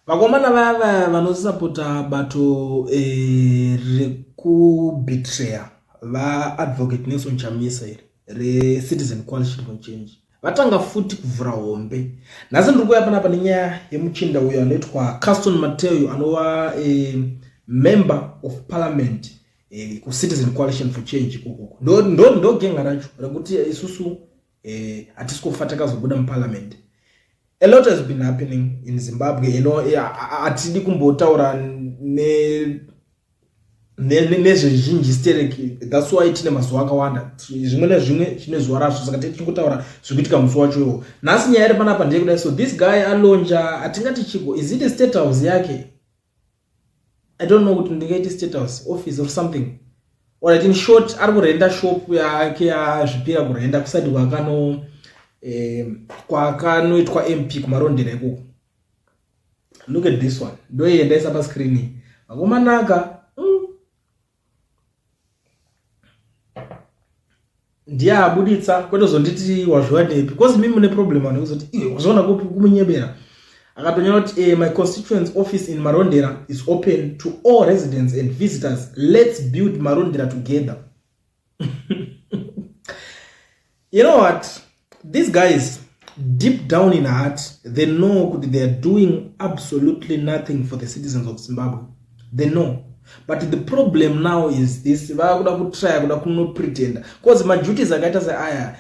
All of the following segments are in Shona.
vakomana vaya vanosapota bato rekubetreya vaadvocate Nelson Chamisa re-Citizen Coalition for Change vatanga futi kuvhura hombe. Nhasi ndiri kuuya panapa nenyaya yemuchinda uyo anoitwa Caston Mateo anova member of parliament ku-Citizen Coalition for Change ikoko. Ndo genga racho rekuti isusu hatisi kufa takazobuda muparliament. A lot has been happening in Zimbabwe, atidi kumbotaura nezvezhinji stereki. That's why tine mazuva akawanda zvimwe nezvimwe chine zuva razvo, saka tiri kungotaura zvikuitika musi wacho iwo. Nhasi nyaya iri panapa ndeyekuda, so this guy alonja atingati chiko, is it a state house yake? I don't know kuti ndingaiti state house office or something. Alright, in short ari kurenda shop yake yazvipira kurenda kusati kwakanoitwa MP kumarondera ikoko. Look at this one. Ndoiendaisa pascreen. Vakomanaka ndiye abuditsa kwetozonditi wazviwanepi, because mimi mune problem anekuzoti wazviona kumunyebera. Akatonyora kuti my constituents office in Marondera is open to all residents and visitors. Let's build Marondera together. You know what? These guys, deep down in heart, they know they are doing absolutely nothing for the citizens of Zimbabwe. They know. But the problem now is this: kuda pretend. Because my duties are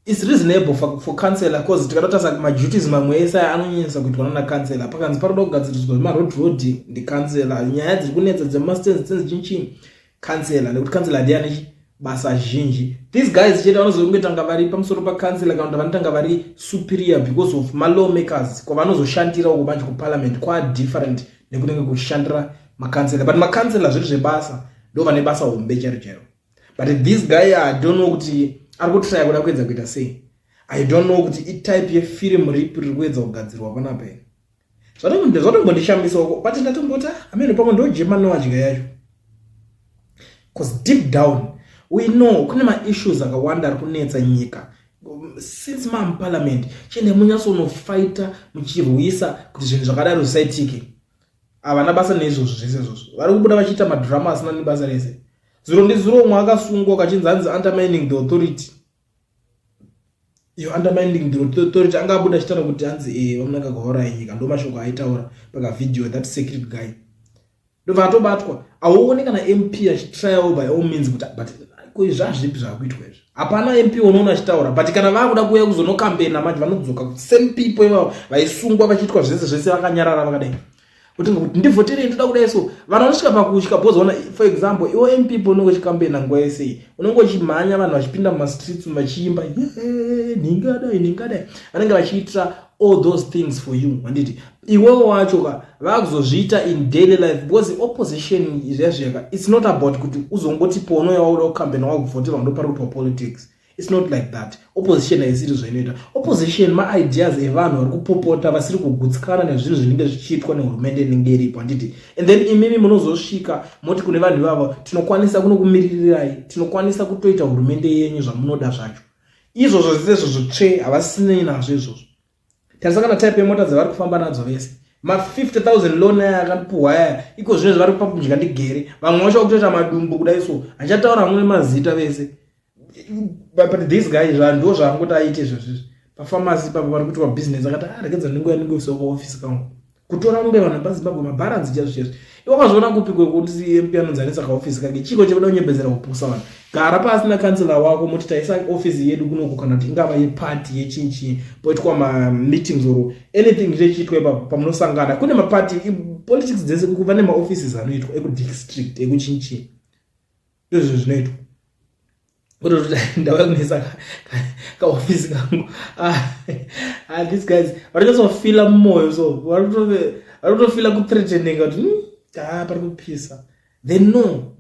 it's reasonable for councillor, because my duties mamwesa anonyesa kuitwa na councillor. Pakanzi paroda kugadziriswa road the councillor. Nyaya dziri kunetsa dzemasters chinchi councillor nekuti councillor ndiani basa zhinji. These guys chete vanozongotanga vari pamusoro pa councillor kana vanotanga vari superior because of lawmakers kwa vanozoshandira uko manje ku parliament kwa different nekunenge kushandira councillor. But councillor zviri zvebasa ndo vane basa hombe chero. But this guy I don't know kuti ari kutraya kuda kuedza kuita sei. I don't know kuti type ye film ripi riri kuedza kugadzirwa panapa ere. Zvatombondishambisa uko, but ndatombota amene pamwe ndo German wadya yacho. Because deep down we know kune ma-issues akawanda ari kunetsa nyika. Since parliament chende munyatsonofighta muchirwisa kuti zvinhu zvakadaro zvisaitike. Havana basa nezvozvo zvese izvozvo. Vari kubuda vachiita madrama asina nebasa rese. Zuro ndizuro umwe akasungwa kachinzi anzi undermining the authority. Iyo undermining the authority angabuda achitaura kuti anzi vamunaka kuhora nyika, ndo mashoko aitaura pakavideo that secret guy. Ndobva atobatwa. Auoni kana MP achitrial by all means kuti but zvazvipi zvakuitwa izvi. Hapana MP unoona achitaura, but kana vakuda kuuya kuzonokampena manje vanodzoka same people ivavo vaisungwa vachiitwa zvese vakanyarara vakadai. Kuti ndivhotere ndoda kudai so vanhu vanosvika pakusvika bozoona, for example iwo MP unongo chikampena nguva yese unongo chimhanya vanhu vachipinda mumastreets vachiimba ningadai vanenge vachiitira all those things for you. Handiti iwewo wacho vakuzozviita in daily life, because opposition izvazvika it's not about kuti uzongoti pono yauda kukampena wakuvhoterwa ndo pari kuitwa politics. It's not like that. Opposition haisiri zvainoita. Opposition ma-ideas evanhu vari kupopota vasiri kugutsikana nezvinhu zvinenge zvichiitwa nehurumende inenge iripo. Handiti and then imimi munozosvika moti kune vanhu ivavo tinokwanisa kunokumiririrai, tinokwanisa kutoita hurumende yenyu zvamunoda zvacho. Izvozvo zvesezvo tsve havasinei nazvo izvozvo. Tarisa kana type yemota dzavari kufamba nadzo vese. Ma-50,000 loan aya akapuhwa aya iko zvinhu zvari papundya ndigere. Vamwe vacho kutoita madumbu kudai so achataura mumwe mazita vese. But these guys ndo zvaangoti aite izvozvo. Pafamasi papo vari kuitwa business akati rekedza ndingoya ndingoisa office kangu kutora mumbe vanhu paZimbabwe mabalance chazvo. Iwo wakazoona kupi kwekuti MP anonzanisa kaoffice kake chiko chekuda kunyembedzera kupusa vanhu. Gara pasi na councillor wako muti taisa office yedu kunoko kana kuti ingava yeparty yechinchi poitwa ma-meetings or anything zvichiitwa ipapo pamunosangana. Kune maparty politics dzese kuva nema-offices anoitwa ekudistrict ekuchinchi. Izvo zvinoitwa ndava kunesa kaofisi kangu. These guys varikuzofila mumwoyo so varikutofila kuthreateninga kuti pari kupisa. They know.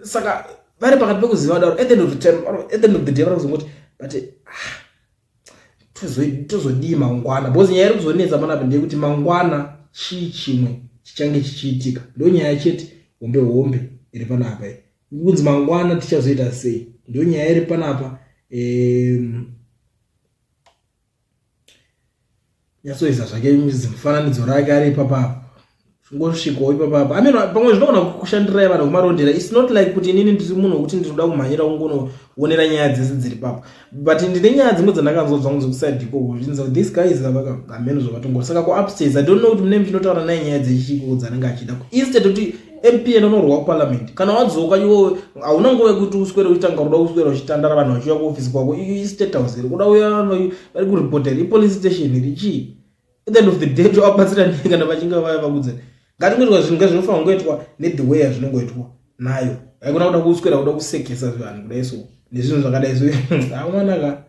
Saka vari pakati pekuziva kudaro at the end of the day varakuzongoti but tozodii mangwana, because nyaya iri kuzonetsa panapa ndeyekuti mangwana chii chimwe chichange chichiitika. Ndo nyaya chete hombe iri panapa. Kunzi mangwana tichazoita sei ndo nyaya iri panapa. nyasoisa zvake zimufananidzo rake ari ipapapo ngosvikawo ipapapo. I mean pamwe zvinoona kushandira vanhu kumarondera, it's not like kuti inini ndiri munhu wekuti ndinoda kumhanyira kungoonera nyaya dzese dziri papo, but ndine nyaya dzimwe dzandakanzonzwa kuzokuside ikoko zvinzi this guy is ameno zvakatongora. Saka ku-upstairs I don't know kuti mune muchinotaura naye nyaya dzechiko dzanenge achida instead kuti MP enonorwa kuparliament. Kana wadzoka iwo hauna nguva yekuti uswere uchitanga kuda kuswera uchitandara vanhu vachiuya kuofisi kwako state house iri kuda uya vanhu vari kuripotera ipolice station iri chii. At the end of the day tovabatsira nei kana vachinge vaya vakudzani ngatingoitwa zvinhu ngazvinofanira kungoitwa nethe way yazvinongoitwa nayo, haikuna kuda kuswera kuda kusekesa vanhu kudai so nezvinhu zvakadai so hamwanaka.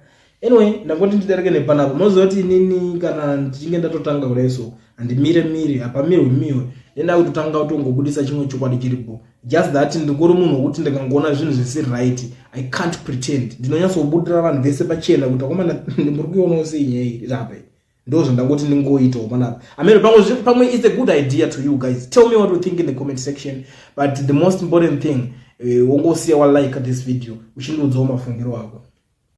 Anyway ndangoti ndidarike nepanapo moziva kuti inini kana ndichinge ndatotanga kudai so handimire hapamirwe nenda kutotanga kutongobudisa chimwe chokwadi chiripo, just that ndikuri munhu wekuti ndikangoona zvinhu zvisiri right I can't pretend, ndinonyatsobudira vanhu vese pachena kuti akomana muri kuionawo sei nyaya iyi rape ndozo ndangoti ndingoitawo panapa. Amene pamwe it's a good idea to you guys. Tell me what you think in the comment section, but the most important thing wongosiya wa like this video uchindiudzawo mafungiro ako.